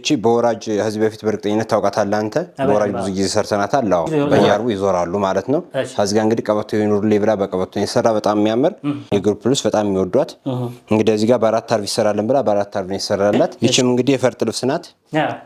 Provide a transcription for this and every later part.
እቺ በወራጅ ህዝብ በፊት በርግጠኝነት ታውቃታለህ አንተ በወራጅ ብዙ ጊዜ ሰርተናታል አዎ በያርቡ ይዞራሉ ማለት ነው ከዚህ ጋር እንግዲህ ቀበቶ ይኑር ሊብራ በቀበቶ ይሰራ በጣም የሚያምር የግሩፕ ልብስ በጣም የሚወዷት እንግዲህ እዚህ ጋር በአራት አርብ ይሰራልን ብላ በአራት አርብ ነው ይሰራላት ይችም እንግዲህ የፈርጥ ልብስ ናት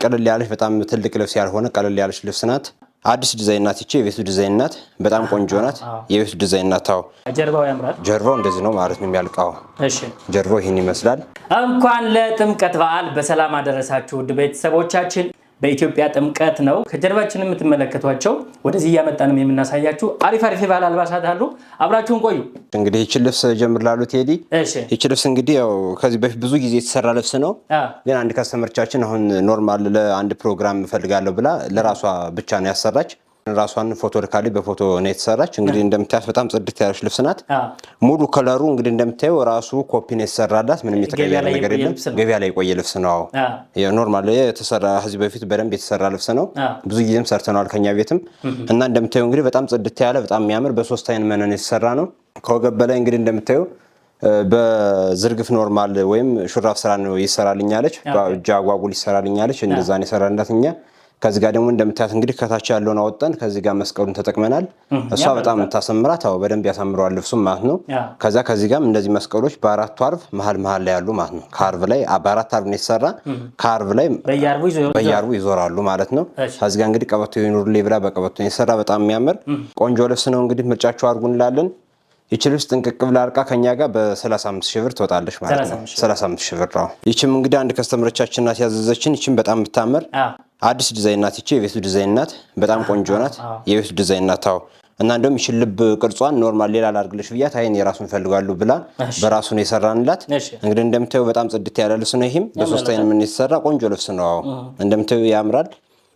ቀለል ያለች በጣም ትልቅ ልብስ ያልሆነ ቀለል ያለች ልብስ ናት አዲስ ዲዛይን ናት እቺ የቤቱ ዲዛይን ናት በጣም ቆንጆ ናት የቤቱ ዲዛይን ናት ታው ጀርባው ያምራል ጀርባው እንደዚህ ነው ማለት ነው የሚያልቀው እሺ ጀርባው ይሄን ይመስላል እንኳን ለጥምቀት በዓል በሰላም አደረሳችሁ ውድ ቤተሰቦቻችን በኢትዮጵያ ጥምቀት ነው ከጀርባችን የምትመለከቷቸው ወደዚህ ያመጣንም የምናሳያችሁ አሪፍ የባህል አልባሳት አሉ አብራችሁን ቆዩ እንግዲህ እቺ ልብስ ጀምርላሉ ቴዲ እቺ ልብስ እንግዲህ ያው ከዚህ በፊት ብዙ ጊዜ የተሰራ ልብስ ነው ግን አንድ ከስተመርቻችን አሁን ኖርማል ለአንድ ፕሮግራም ፈልጋለሁ ብላ ለራሷ ብቻ ነው ያሰራች ራሷን ፎቶ ልካሊ በፎቶ ነው የተሰራች እንግዲህ እንደምታያት በጣም ጽድት ያለች ልብስ ናት ሙሉ ከለሩ እንግዲህ እንደምታዩ ራሱ ኮፒ ነው የተሰራላት ምንም የተቀየረ ነገር የለም ገበያ ላይ ቆየ ልብስ ነው ኖርማል የተሰራ ህዝብ በፊት በደንብ የተሰራ ልብስ ነው ብዙ ጊዜም ሰርተናል ከኛ ቤትም እና እንደምታዩ እንግዲህ በጣም ጽድት ያለ በጣም የሚያምር በሶስት አይን መነን የተሰራ ነው ከወገብ በላይ እንግዲህ እንደምታዩ በዝርግፍ ኖርማል ወይም ሹራፍ ስራ ነው ይሰራልኛለች በጃጓጉል ይሰራልኛለች እንደዛ ነው ይሰራልኛለኛ ከዚህ ጋር ደግሞ እንደምታያት እንግዲህ ከታች ያለውን አወጣን ከዚህ ጋር መስቀሉን ተጠቅመናል እሷ በጣም ተሰምራት አው በደንብ ያሳምረዋል ልብሱም ማለት ነው ከዚህ ጋርም እንደዚህ መስቀሎች በአራቱ አርብ መሃል ላይ ያሉ ማለት ነው ካርቭ ላይ በአራት አርብ ነው የተሰራ ካርቭ ላይ በያርቡ ይዞራሉ ማለት ነው ከዚህ ጋር እንግዲህ ቀበቶ ይኑር ሊብራ በቀበቶ የተሰራ በጣም የሚያምር ቆንጆ ልብስ ነው እንግዲህ ምርጫችሁ አድርጉ እንላለን ይቺ ልብስ ጥንቅቅ ብላ አርቃ ከኛ ጋር በ35000 ብር ትወጣለች ማለት ነው 35000 ብር ነው ይቺም እንግዲህ አንድ ከስተመሮቻችን ናት ያዘዘችን ይቺም በጣም የምታምር አዲስ ዲዛይን ናት ይቺ የቤቱ ዲዛይን ናት በጣም ቆንጆ ናት የቤቱ ዲዛይን ናት ታው እና እንደውም ይቺ ልብ ቅርጿን ኖርማል ሌላ ላርግልሽ ብያት አይን የራሱን ፈልጋሉ ብላ በራሱ ነው የሰራንላት እንግዲህ እንደምታዩ በጣም ጽድት ያለ ልብስ ነው ይሄም በሶስት አይን ምን የተሰራ ቆንጆ ልብስ ነው እንደምታዩ ያምራል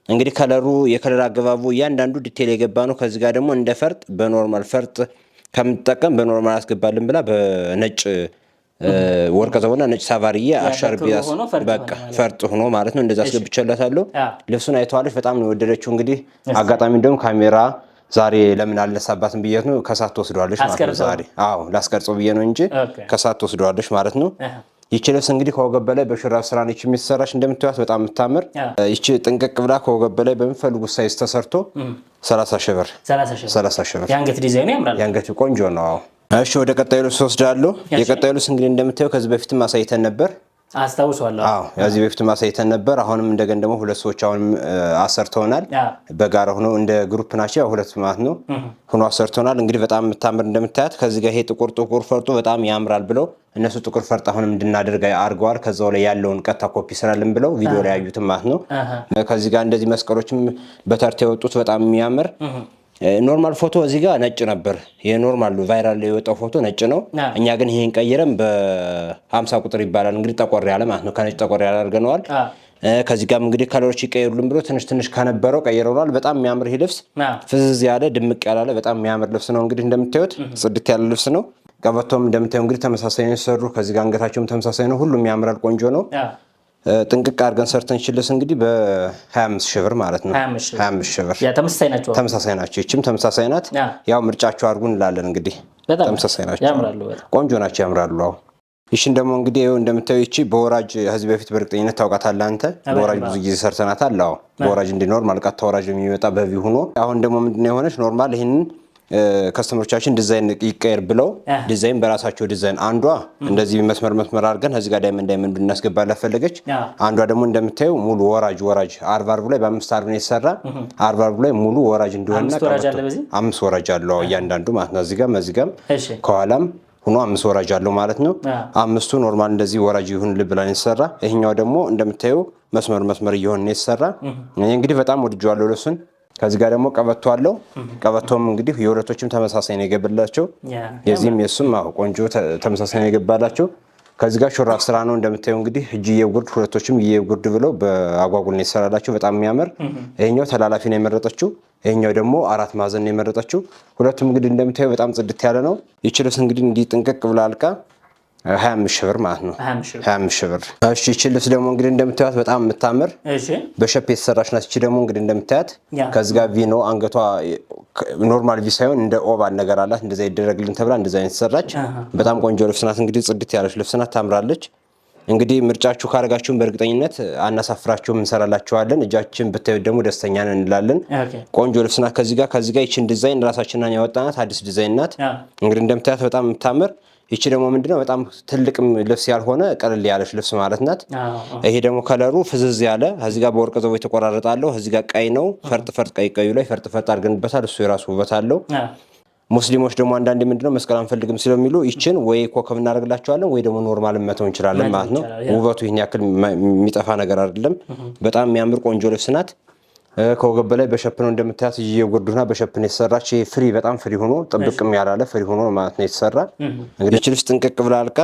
እንግዲህ ከለሩ የከለር አገባቡ እያንዳንዱ ዲቴል የገባ ነው ከዚህ ጋር ደግሞ እንደ ፈርጥ በኖርማል ፈርጥ ከምትጠቀም በኖርማል አስገባልን ብላ በነጭ ወርቀ ዘውና ነጭ ሳቫሪያ አሻርቢያስ በቃ ፈርጥ ሆኖ ማለት ነው እንደዛ አስገብቻላታለሁ ልብሱን አይተዋለች በጣም ነው ወደደችው እንግዲህ አጋጣሚ እንደውም ካሜራ ዛሬ ለምን አልነሳባትም ብየት ነው ከሳት ወስደዋለች ማለት ነው ዛሬ አዎ ላስቀርጸው ብየ ነው እንጂ ከሳት ወስደዋለች ማለት ነው ይቺ ልብስ እንግዲህ ከወገብ በላይ በሹራብ ስራ ነች የሚሰራሽ እንደምታዩት በጣም የምታምር ይቺ ጥንቅቅ ብላ ከወገብ በላይ በሚፈልጉት ሳይዝ ተሰርቶ 30000 ብር ያንገት ዲዛይኑ ያምራል ያንገት ቆንጆ ነው እሺ ወደ ቀጣዩ ልብስ ወስዳለሁ የቀጣዩ ልብስ እንግዲህ እንደምታዩ ከዚህ በፊትም ማሳይተን ነበር አስተውሷለሁ አዎ ያዚህ በፊትም ማሳይተን ነበር አሁንም እንደገና ደግሞ ሁለት ሰዎች አሁንም አሰርተውናል በጋራ ሆኖ እንደ ግሩፕ ናቸው ሁለት ማለት ነው ሆኖ አሰርተውናል እንግዲህ በጣም የምታምር እንደምታያት ከዚህ ጋር ይሄ ጥቁር ፈርጦ በጣም ያምራል ብለው እነሱ ጥቁር ፈርጥ አሁንም እንድናደርግ አርገዋል ከዛው ላይ ያለውን ቀጣ ኮፒ ስራልን ብለው ቪዲዮ ላይ ያዩትም ማለት ነው ከዚህ ጋር እንደዚህ መስቀሎችም በተርታ የወጡት በጣም የሚያምር ኖርማል ፎቶ እዚህ ጋር ነጭ ነበር የኖርማሉ ቫይራል ላይ የወጣው ፎቶ ነጭ ነው እኛ ግን ይሄን ቀይረን በ50 ቁጥር ይባላል እንግዲህ ጠቆር ያለ ማለት ነው ከነጭ ጠቆር ያለ አድርገነዋል ከዚህ ጋር እንግዲህ ከለሮች ይቀየሩልን ብሎ ትንሽ ከነበረው ቀይረውናል በጣም የሚያምር ይሄ ልብስ ፍዝዝ ያለ ድምቅ ያለ በጣም የሚያምር ልብስ ነው እንግዲህ እንደምታዩት ጽድት ያለ ልብስ ነው ቀበቶም እንደምታዩ እንግዲህ ተመሳሳይ ነው ሰሩ ከዚህ ጋር አንገታቸውም ተመሳሳይ ነው ሁሉም ያምራል ቆንጆ ነው ጥንቅቅ አድርገን ሰርተን ይችላል እንግዲህ በ25000 ብር ማለት ነው 25000 ብር ያ ተመሳሳይ ናቸው እቺም ተመሳሳይ ናት ያው ምርጫችሁ አድርጉ እንላለን እንግዲህ ተመሳሳይ ናቸው ያምራሉ ቆንጆ ናቸው ያምራሉ አዎ ይሽን ደግሞ እንግዲህ እንደምታዩ እቺ በወራጅ ህዝብ በፊት በርግጠኝነት ታውቃታለህ አንተ በወራጅ ብዙ ጊዜ ሰርተናታል አዎ በወራጅ እንደ ኖርማል ቀጥ ተወራጅ የሚመጣ በቪ ሆኖ አሁን ደግሞ ምንድነው የሆነች ኖርማል ይሄንን ከስተመሮቻችን ዲዛይን ይቀየር ብለው ዲዛይን በራሳቸው ዲዛይን አንዷ እንደዚህ መስመር አድርገን እዚህ ጋር ዳይመንድ ብናስገባላት ፈለገች አንዷ ደግሞ እንደምታዩ ሙሉ ወራጅ አርብ ላይ በአምስት አርብ ነው የተሰራ አርብ ላይ ሙሉ ወራጅ እንደሆነና አምስት ወራጅ አለው እያንዳንዱ ማለት ነው እዚህ ጋር ከኋላም ሆኖ አምስት ወራጅ አለው ማለት ነው አምስቱ ኖርማል እንደዚህ ወራጅ ይሁን ልብላን የተሰራ ይሄኛው ደግሞ እንደምታዩ መስመር ይሆን የተሰራ እንግዲህ በጣም ወድጄዋለሁ ለሱን ከዚህ ጋር ደግሞ ቀበቶ አለው ቀበቶም እንግዲህ የሁለቶችም ተመሳሳይ ነው የገበላቸው የዚህም የሱም ቆንጆ ተመሳሳይ ነው የገባላቸው ከዚህ ጋር ሹራብ ስራ ነው እንደምታዩ እንግዲህ እጅዬ ጉርድ ሁለቶችም ጉርድ ብለው በአጓጉል ነው የሰራላቸው በጣም የሚያምር ይሄኛው ተላላፊ ነው የመረጠችው ይሄኛው ደግሞ አራት ማዕዘን ነው የመረጠችው ሁለቱም እንግዲህ እንደምታዩ በጣም ጽድት ያለ ነው ይችላል እንግዲህ እንዲህ ጥንቅቅ ብላ አልቃ 25000 ብር ማለት ነው 25000 ብር እሺ እቺ ልብስ ደግሞ እንግዲህ እንደምታዩት በጣም የምታምር እሺ በሸፕ የተሰራች ናት እቺ ደግሞ እንግዲህ እንደምታዩት ከዚህ ጋር ቪ ነው አንገቷ ኖርማል ቪ ሳይሆን እንደ ኦቫል ነገር አላት እንደዛ ይደረግልን ተብላ እንደዛ የተሰራች በጣም ቆንጆ ልብስ ናት እንግዲህ ጽድት ያለች ልብስ ናት ታምራለች እንግዲህ ምርጫችሁ ካረጋችሁን በእርግጠኝነት አናሳፍራችሁም፣ እንሰራላችኋለን። እጃችን ብታዩት ደግሞ ደስተኛ ነን እንላለን። ቆንጆ ልብስ ናት። ከዚህ ጋር ይችን ዲዛይን ራሳችንን ያወጣናት አዲስ ዲዛይን ናት። እንግዲህ እንደምታያት በጣም የምታምር ይቺ ደግሞ ምንድነው በጣም ትልቅም ልብስ ያልሆነ ቀለል ያለች ልብስ ማለት ናት። ይሄ ደግሞ ከለሩ ፍዝዝ ያለ እዚህ ጋር በወርቅ ዘቦ የተቆራረጣለው እዚህ ጋር ቀይ ነው። ፈርጥ ቀዩ ላይ ፈርጥ አድርገንበታል። እሱ የራሱ ውበት አለው። ሙስሊሞች ደግሞ አንዳንዴ ምንድነው መስቀል አንፈልግም ስለሚሉ ይችን ወይ ኮከብ እናደርግላቸዋለን ወይ ደግሞ ኖርማል መተው እንችላለን ማለት ነው። ውበቱ ይህን ያክል የሚጠፋ ነገር አይደለም። በጣም የሚያምር ቆንጆ ልብስ ናት። ከወገብ በላይ በሸፕነው እንደምታያት እየጎርዱና በሸፕን የተሰራች ፍሪ በጣም ፍሪ ሆኖ ጥብቅም ያላለ ፍሪ ሆኖ ማለት ነው የተሰራ። እንግዲህ እቺ ልብስ ጥንቅቅ ብላ አልቃ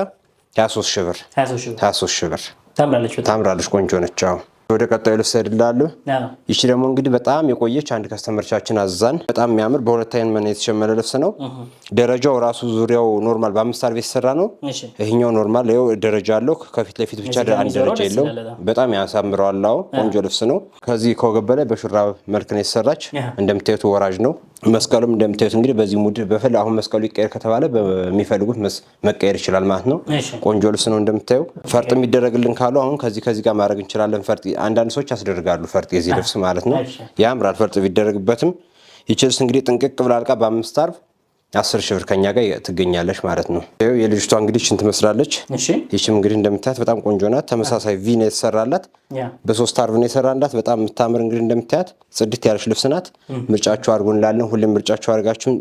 23 ሺህ ብር ታምራለች። ቆንጆ ነች። ወደ ቀጣዩ ልብስ ሄድላለሁ። ይቺ ደግሞ እንግዲህ በጣም የቆየች አንድ ከስተመርቻችን አዛን በጣም የሚያምር በሁለት አይን መነ የተሸመነ ልብስ ነው። ደረጃው ራሱ ዙሪያው ኖርማል በ5 አርብ የተሰራ ነው። ይሄኛው ኖርማል ይኸው ደረጃ አለው። ከፊት ለፊት ብቻ አንድ ደረጃ የለው። በጣም ያሳምረዋል። ቆንጆ ልብስ ነው። ከዚህ ከወገብ በላይ በሹራብ መልክ ነው የተሰራች። እንደምታዩት ወራጅ ነው። መስቀሉም እንደምታዩት እንግዲህ በዚህ ሙድ አሁን መስቀሉ ይቀየር ከተባለ በሚፈልጉት መቀየር ይችላል ማለት ነው። ቆንጆ ልብስ ነው። እንደምታዩ ፈርጥ የሚደረግልን ካሉ አሁን ከዚህ ጋር ማድረግ እንችላለን። ፈርጥ አንዳንድ ሰዎች ያስደርጋሉ። ፈርጥ የዚህ ልብስ ማለት ነው ያምራል። ፈርጥ ቢደረግበትም ይቺ ልብስ እንግዲህ ጥንቅቅ ብላ አልቃ በ5 አርብ 10 ሺህ ብር ከኛ ጋር ትገኛለች ማለት ነው። ይኸው የልጅቷ እንግዲህ እችን ትመስላለች። ይችም እንግዲህ እንደምታያት በጣም ቆንጆ ናት። ተመሳሳይ ቪ ነው የተሰራላት። በ3 አርብ ነው የተሰራላት። በጣም የምታምር እንግዲህ እንደምታያት ጽድት ያለች ልብስ ናት። ምርጫችሁ አድርጉ እንላለን። ሁሌም ምርጫችሁ አድርጋችሁን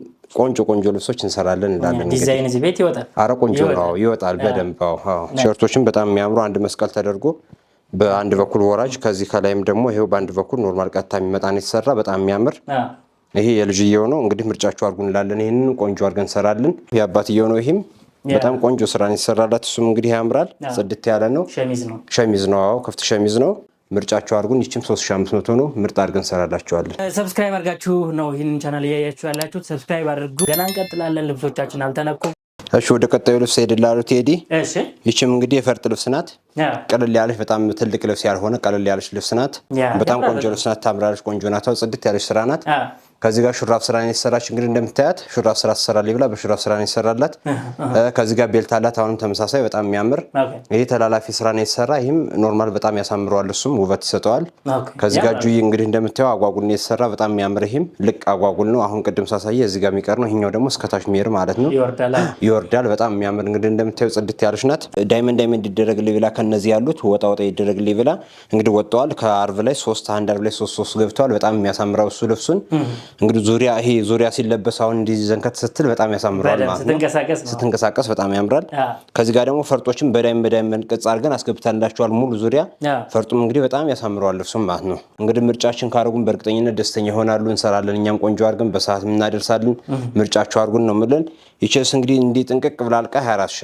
ቆንጆ ልብሶች እንሰራለን እንላለን። ዲዛይን እዚህ ቤት ይወጣል። አረ ቆንጆ ነው፣ ይወጣል በደንብ። ሸርቶችም በጣም የሚያምሩ አንድ መስቀል ተደርጎ በአንድ በኩል ወራጅ ከዚህ ከላይም ደግሞ ይሄው በአንድ በኩል ኖርማል ቀጥታ የሚመጣ ነው የተሰራ። በጣም የሚያምር ይሄ የልጅየው ነው። እንግዲህ ምርጫችሁ አድርጉ እንላለን። ይሄንን ቆንጆ አድርገን እንሰራለን። የአባትየው ነው። ይሄም በጣም ቆንጆ ስራ ነው የተሰራላት። እሱም እንግዲህ ያምራል። ጽድት ያለ ነው። ሸሚዝ ነው። ክፍት ሸሚዝ ነው። ምርጫችሁ አድርጉን። ይችም 3500 ነው። ምርጥ አድርገን እንሰራላችኋለን። ሰብስክራይብ አድርጋችሁ ነው ይህንን ቻናል እያያችሁ ያላችሁት። ሰብስክራይብ አድርጉ። ገና እንቀጥላለን። ልብሶቻችን አልተነኩም። እሺ ወደ ቀጣዩ ልብስ ሄድላሉ ቴዲ። ይችም እንግዲህ የፈርጥ ልብስ ናት። ቀለል ያለች በጣም ትልቅ ልብስ ያልሆነ ቀለል ያለች ልብስ ናት። በጣም ቆንጆ ልብስ ናት። ታምራለች። ቆንጆ ናት። ጽድት ያለች ስራ ናት። ከዚህ ጋር ሹራብ ስራ ነው የተሰራች። እንግዲህ እንደምታያት ሹራብ ስራ ተሰራልኝ ብላ በሹራብ ስራ ነው የተሰራላት። ከዚህ ጋር ቤልት አላት። አሁንም ተመሳሳይ በጣም የሚያምር ይሄ ተላላፊ ስራ ነው የተሰራ። ይህም ኖርማል በጣም ያሳምረዋል። እሱም ውበት ይሰጠዋል። ከዚህ ጋር ጁይ እንግዲህ እንደምታየው አጓጉል ነው የተሰራ። በጣም የሚያምር ይህም ልቅ አጓጉል ነው። አሁን ቅድም ሳሳየ እዚህ ጋር የሚቀር ነው። ይሄኛው ደግሞ እስከታች ሚሄድ ማለት ነው። ይወርዳል። በጣም የሚያምር እንግዲህ እንደምታየው ጽድት ያለች ናት። ዳይመንድ ይደረግልኝ ብላ ከነዚህ ያሉት ወጣ ይደረግልኝ ብላ እንግዲህ ወጣዋል። ከአርብ ላይ 3 አንድ አርብ ላይ 3 ገብተዋል። በጣም የሚያሳምረው እሱ ልብሱን እንግዲህ ዙሪያ ሲለበስ አሁን እንዲህ ዘንከት ስትል በጣም ያሳምራል ማለት ነው። ስትንቀሳቀስ በጣም ያምራል። ከዚህ ጋር ደግሞ ፈርጦችን በዳይመንድ ቅርጽ አድርገን አስገብተንላቸዋል ሙሉ ዙሪያ። ፈርጡም እንግዲህ በጣም ያሳምረዋል ልብሱም ማለት ነው። እንግዲህ ምርጫችን ካደረጉን በእርግጠኝነት ደስተኛ ይሆናሉ። እንሰራለን። እኛም ቆንጆ አድርገን በሰዓት እናደርሳለን። ምርጫችሁ አድርጉን ነው የምለን። ይችስ እንግዲህ እንዲህ ጥንቅቅ ብላ አልቃ 24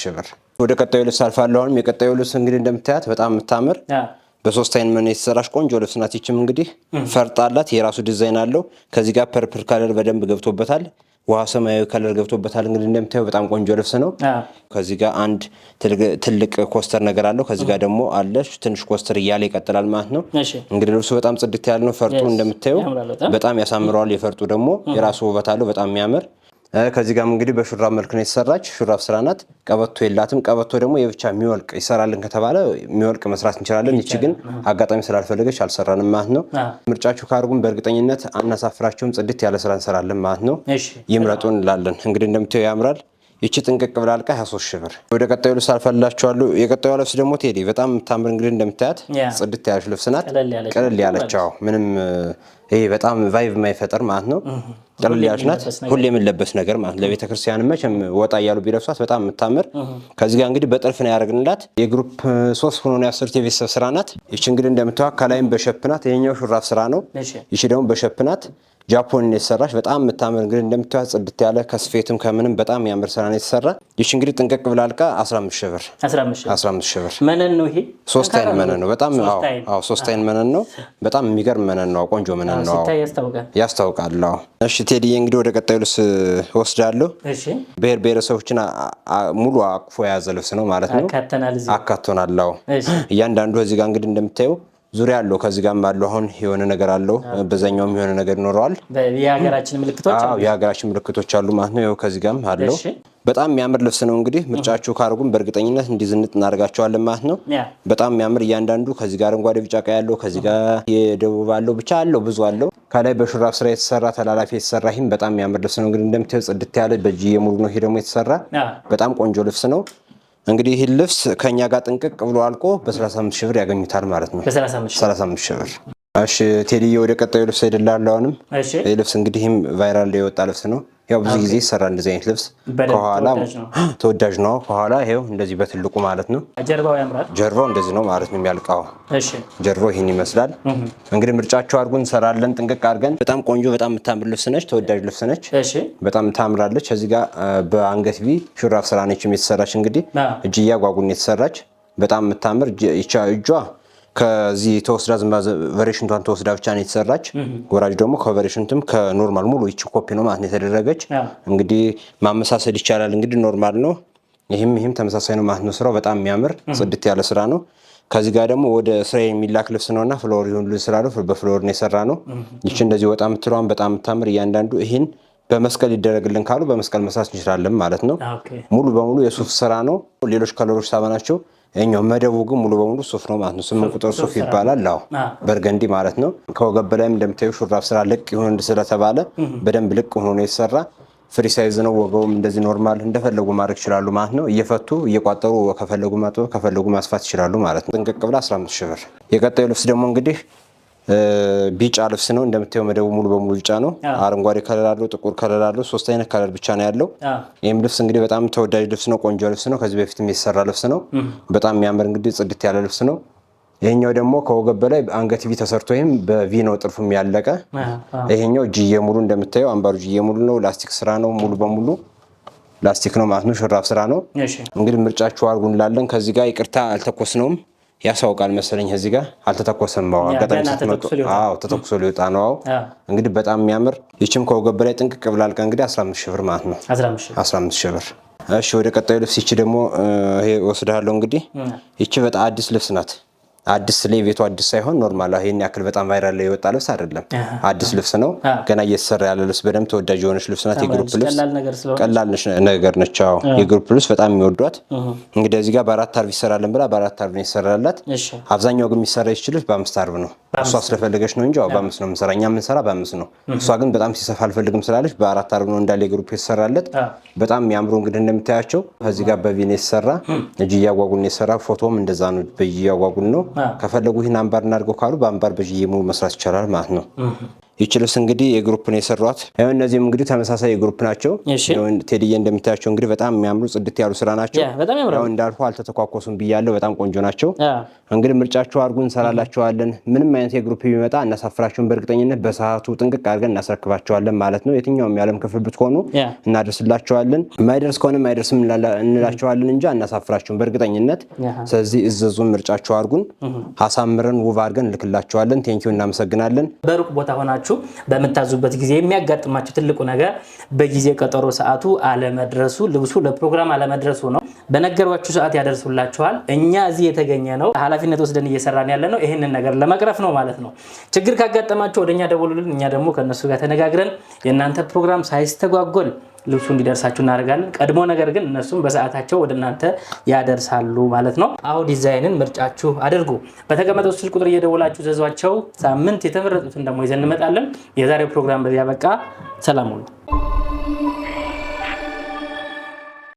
ሺህ ብር። ወደ ቀጣዩ ልብስ አልፋለሁ። አሁንም የቀጣዩ ልብስ እንግዲህ እንደምታያት በጣም የምታምር በ3 አይን መነ የተሰራች ቆንጆ ልብስ ናት። ይችም እንግዲህ ፈርጥ አላት። የራሱ ዲዛይን አለው። ከዚህ ጋር ፐርፕል ከለር በደንብ ገብቶበታል። ውሃ ሰማያዊ ከለር ገብቶበታል። እንግዲህ እንደምታየው በጣም ቆንጆ ልብስ ነው። ከዚህ ጋር አንድ ትልቅ ኮስተር ነገር አለው። ከዚህ ጋር ደግሞ አለ ትንሽ ኮስተር እያለ ይቀጥላል ማለት ነው። እንግዲህ ልብሱ በጣም ጽድት ያለ ነው። ፈርጡ እንደምታየው በጣም ያሳምረዋል። የፈርጡ ደግሞ የራሱ ውበት አለው። በጣም የሚያምር ከዚህ ጋር እንግዲህ በሹራብ መልክ ነው የተሰራች። ሹራብ ስራ ናት። ቀበቶ የላትም። ቀበቶ ደግሞ የብቻ የሚወልቅ ይሰራልን ከተባለ የሚወልቅ መስራት እንችላለን። ይቺ ግን አጋጣሚ ስላልፈለገች አልሰራንም ማለት ነው። ምርጫችሁ ካርጉን በእርግጠኝነት አናሳፍራችሁም። ጽድት ያለ ስራ እንሰራለን ማለት ነው። ይምረጡ እንላለን። እንግዲህ እንደምታየው ያምራል። ይቺ ጥንቅቅ ብላ አልቃ 23 ሺህ ብር። ወደ ቀጣዩ ልብስ አልፈላችኋለሁ። የቀጣዩ ልብስ ደግሞ ቴዲ በጣም የምታምር እንግዲህ እንደምታያት ጽድት ያለች ልብስ ናት። ቀለል ያለች ምንም ይሄ በጣም ቫይብ የማይፈጠር ማለት ነው። ቀለል ያለች ናት። ሁሌ የምንለበስ ነገር ማለት ለቤተ ክርስቲያን መቼም ወጣ እያሉ ቢለብሷት በጣም የምታምር። ከዚህ ጋር እንግዲህ በጥልፍ ነው ያደረግንላት። የግሩፕ 3 ሆኖ ነው ያሰሩት። የቤተሰብ ስራ ናት። ይቺ እንግዲህ እንደምታዩት ከላይም በሸፕናት። ይሄኛው ሹራብ ስራ ነው። ይቺ ደግሞ በሸፕናት ጃፖን የተሰራች በጣም የምታምር እንግዲህ እንደምታዩት ጽድት ያለ ከስፌትም ከምንም በጣም የሚያምር ስራ ነው የተሰራ። ይቺ እንግዲህ ጥንቅቅ ብላ አልቃ 15 ሺህ ብር። 15 ሺህ ብር መነን ነው። ይሄ 3 አይን መነን ነው። በጣም 3 አይን መነን ነው። በጣም የሚገርም መነን ነው። ቆንጆ መነን ነው። ያስታውቃል። እሺ ቴዲዬ እንግዲህ ወደ ቀጣዩ ልብስ ወስዳለሁ። ብሔር ብሔረሰቦችን ሙሉ አቅፎ የያዘ ልብስ ነው ማለት ነው። አካቶናል። እያንዳንዱ እዚህ ጋር እንግዲህ እንደምታየው ዙሪያ አለው ከዚህ ጋርም አለው አሁን የሆነ ነገር አለው በዛኛውም የሆነ ነገር ይኖረዋል የሀገራችን ምልክቶች የሀገራችን ምልክቶች አሉ ማለት ነው ከዚህ ጋርም አለው በጣም የሚያምር ልብስ ነው እንግዲህ ምርጫችሁ ካርጉን በእርግጠኝነት እንዲዝንጥ እናደርጋቸዋለን ማለት ነው በጣም የሚያምር እያንዳንዱ ከዚህ ጋር አረንጓዴ ቢጫ ቀይ ያለው ከዚህ ጋር የደቡብ አለው ብቻ አለው ብዙ አለው ከላይ በሹራብ ስራ የተሰራ ተላላፊ የተሰራ ይሄም በጣም የሚያምር ልብስ ነው እንግዲህ እንደምታዩት ጽድት ያለ በእጅ የሙሉ ነው ይሄ ደግሞ የተሰራ በጣም ቆንጆ ልብስ ነው እንግዲህ ይሄ ልብስ ከኛ ጋር ጥንቅቅ ብሎ አልቆ በ35 ሺህ ብር ያገኙታል ማለት ነው በ35 ሺህ ብር እሺ ቴዲዬ ወደ ቀጣዩ ልብስ አይደላል አሁንም ይሄ ልብስ እንግዲህም ቫይራል ላይ የወጣ ልብስ ነው ያው ብዙ ጊዜ ይሰራል እንደዚህ አይነት ልብስ ከኋላ ተወዳጅ ነው ከኋላ ይሄው እንደዚህ በትልቁ ማለት ነው ጀርባው ያምራል ጀርባው እንደዚህ ነው ማለት ነው የሚያልቀው እሺ ጀርባው ይሄን ይመስላል እንግዲህ ምርጫቸው አድርጉን እንሰራለን ጥንቅቅ አድርገን በጣም ቆንጆ በጣም የምታምር ልብስ ነች ተወዳጅ ልብስ ነች እሺ በጣም ታምራለች እዚህ ጋር በአንገት ቢ ሹራብ ስራ ነች የተሰራች እንግዲህ እጅያ ጓጉን የተሰራች በጣም የምታምር እጇ ከዚህ ተወስዳ ቨሪሽንቷን ተወስዳ ብቻ ነው የተሰራች ወራጅ ደግሞ ከቨሪሽንቱም ከኖርማል ሙሉ እቺ ኮፒ ነው ማለት ነው የተደረገች እንግዲህ ማመሳሰል ይቻላል እንግዲህ ኖርማል ነው ይሄም ተመሳሳይ ነው ማለት ነው ስራው በጣም የሚያምር ጽድት ያለ ስራ ነው ከዚህ ጋር ደግሞ ወደ እስራኤል የሚላክ ልብስ ነውና ፍሎር ይሁን ልብስ ስራ ነው በፍሎር ነው የሰራ ነው እቺ እንደዚህ ወጣ የምትለዋን በጣም የምታምር እያንዳንዱ ይሄን በመስቀል ይደረግልን ካሉ በመስቀል መስራት እንችላለን ማለት ነው ሙሉ በሙሉ የሱፍ ስራ ነው ሌሎች ከለሮች ሳበናቸው እኛው መደቡ ግን ሙሉ በሙሉ ሱፍ ነው ማለት ነው 8 ቁጥር ሱፍ ይባላል አዎ በርገንዲ ማለት ነው ከወገብ በላይም እንደምታዩ ሹራብ ስራ ልቅ ይሁን ስለተባለ በደንብ ልቅ ሆኖ ነው የተሰራ ፍሪ ሳይዝ ነው ወገቡም እንደዚህ ኖርማል እንደፈለጉ ማድረግ ይችላሉ ማለት ነው እየፈቱ እየቋጠሩ ከፈለጉ ማጥበብ ከፈለጉ ማስፋት ይችላሉ ማለት ነው ጥንቅቅ ብላ 15 ሺህ ብር የቀጣዩ ልብስ ደግሞ እንግዲህ ቢጫ ልብስ ነው እንደምታዩ መደቡ ሙሉ በሙሉ ቢጫ ነው አረንጓዴ ከለር አለው ጥቁር ከለር አለው ሶስት አይነት ከለር ብቻ ነው ያለው ይሄም ልብስ እንግዲህ በጣም ተወዳጅ ልብስ ነው ቆንጆ ልብስ ነው ከዚህ በፊትም የተሰራ ልብስ ነው በጣም የሚያምር እንግዲህ ጽድት ያለ ልብስ ነው ይሄኛው ደግሞ ከወገብ በላይ አንገት ቢ ተሰርቶ ይሄም በቪ ነው ጥልፉም ያለቀ ይሄኛው እጅዬ ሙሉ እንደምታዩ አምባሩ እጅዬ ሙሉ ነው ላስቲክ ስራ ነው ሙሉ በሙሉ ላስቲክ ነው ማለት ነው ሹራብ ስራ ነው እንግዲህ ምርጫችሁ አድርጉ እንላለን ከዚህ ጋር ይቅርታ አልተኮስነውም ያሳውቃል መሰለኝ እዚህ ጋር አልተተኮሰም አጋጣሚ ስትመጡ ተተኩሶ ሊወጣ ነው እንግዲህ በጣም የሚያምር ይችም ከወገብ በላይ ጥንቅቅ ብላልቀ እንግዲህ 15 ሺህ ብር ማለት ነው 15 ሺህ ብር እሺ ወደ ቀጣዩ ልብስ ይቺ ደግሞ ይሄ ወስዳለሁ እንግዲህ ይቺ በጣም አዲስ ልብስ ናት አዲስ ለቤቱ አዲስ ሳይሆን ኖርማል ይሄን ያክል በጣም ቫይራል ላይ የወጣ ልብስ አይደለም አዲስ ልብስ ነው ገና እየተሰራ ያለ ልብስ በደም ተወዳጅ የሆነች ልብስ ናት የግሩፕ ልብስ ቀላል ነገር ነች የግሩፕ ልብስ በጣም የሚወዷት እንግዲህ እዚህ ጋር በአራት አርብ ይሰራልን ብላ በአራት አርብ ነው ይሰራላት አብዛኛው ግን የሚሰራ ይችላል በአምስት አርብ ነው እሷ ስለፈለገች ነው እንጂ በአምስት ነው የምንሰራ እኛ የምንሰራ በአምስት ነው እሷ ግን በጣም ሲሰፋ አልፈልግም ስላለች በአራት አርብ ነው እንዳለ የግሩፕ የተሰራለት በጣም የሚያምሩ እንግዲህ እንደምታያቸው ከዚህ ጋር በቪኔ የተሰራ እጅ ያጓጉን የተሰራ ፎቶም እንደዛ ነው በያጓጉን ነው ከፈለጉ ይሄን አምባር እናድርገው ካሉ በአምባር በጂዬ ሙሉ መስራት ይቻላል ማለት ነው ይቺ ልብስ እንግዲህ የግሩፕ ነው የሰሯት ያው እነዚህም እንግዲህ ተመሳሳይ የግሩፕ ናቸው ቴዲዬ እንደምታያቸው እንግዲህ በጣም የሚያምሩ ጽድት ያሉ ስራ ናቸው ያው እንዳልኩ አልተተኳኮሱም ብያለሁ በጣም ቆንጆ ናቸው እንግዲህ ምርጫችሁ አድርጉ እንሰራላችኋለን ምንም አይነት የግሩፕ ቢመጣ እናሳፍራችሁን በእርግጠኝነት በሰዓቱ ጥንቅቅ አድርገን እናስረክባቸዋለን ማለት ነው የትኛውም የዓለም ክፍል ብትሆኑ እናደርስላችኋለን ማይደርስ ከሆነ ማይደርስም እንላችኋለን እንጂ እናሳፍራችሁን በእርግጠኝነት ስለዚህ እዘዙን ምርጫችሁ አድርጉን አሳምረን ውብ አድርገን እንልክላችኋለን ቴንኪው እናመሰግናለን በሩቅ ቦታ ሆናችሁ በመታዙበት ጊዜ የሚያጋጥማችሁ ትልቁ ነገር በጊዜ ቀጠሮ ሰዓቱ አለመድረሱ ልብሱ ለፕሮግራም አለመድረሱ ነው በነገሯችሁ ሰዓት ያደርሱላችኋል እኛ እዚህ የተገኘ ነው ኃላፊነት ወስደን እየሰራን ያለ ነው ይሄንን ነገር ለመቅረፍ ነው ማለት ነው ችግር ካጋጠማችሁ ወደኛ ደውሉልን እኛ ደግሞ ከነሱ ጋር ተነጋግረን የእናንተ ፕሮግራም ሳይስተጓጎል ልብሱ እንዲደርሳችሁ እናደርጋለን ቀድሞ ነገር ግን እነሱም በሰዓታቸው ወደ እናንተ ያደርሳሉ ማለት ነው አው ዲዛይንን ምርጫችሁ አድርጉ በተቀመጠው ስልክ ቁጥር እየደወላችሁ ዘዟቸው ሳምንት የተመረጡትን ደግሞ ይዘን እንመጣለን የዛሬው ፕሮግራም በዚያ በቃ ሰላም ሁኑ